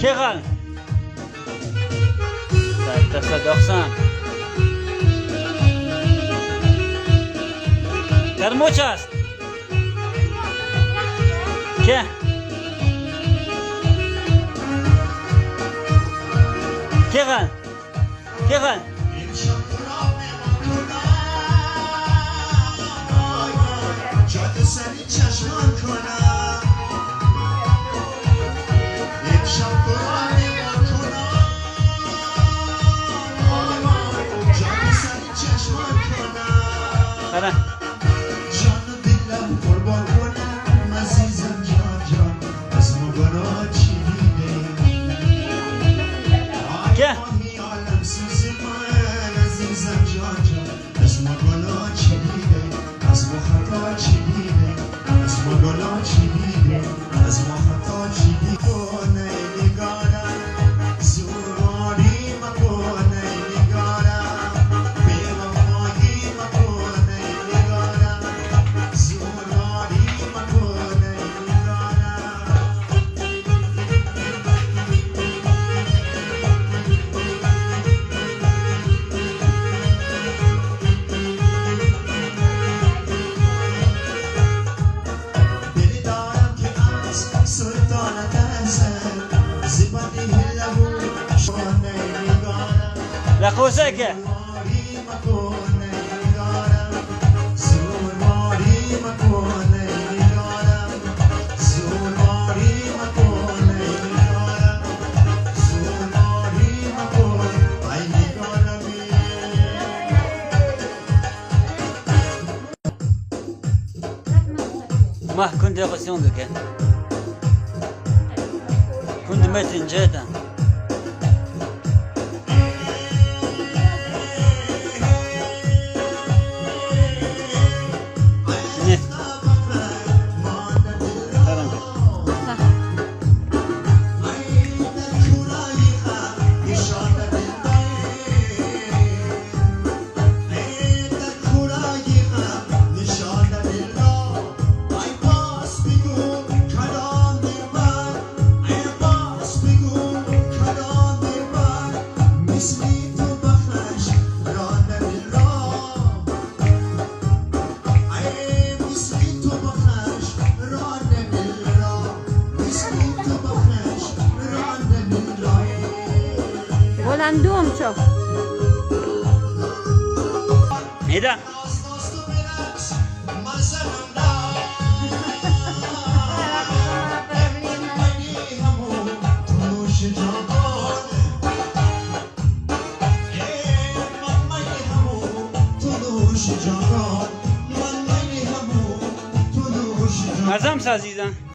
چقدر؟ 390 در موچ است که چقدر؟ چقدر؟ جاده سری چشمان کنم یک شب قرآن ایمان کنم جاده سری چشمان کنم جان و دلم قربان کنم عزیزم جان از مگانا چی دیده آهی عالم سوز من عزیزم جان از مگانا چی دیده از مخطا چی دیده از مگانا چی دیده از مخطا چی دیده کنه نگارم زوری مکنه نگارم بیوفایی مکنه نگارم زوری مکنه نگارم دلی دارم که از سلطانت هستم زیبانی هلمو شانه نگارم لخوزه که زوری مکنه نگارم زوری مکنه نگارم زوری مکنه نگارم زوری مکنه ای نگارمی ما كنت قصيون كنت متن جدا بلندوم شو هيدا مزم سازیدن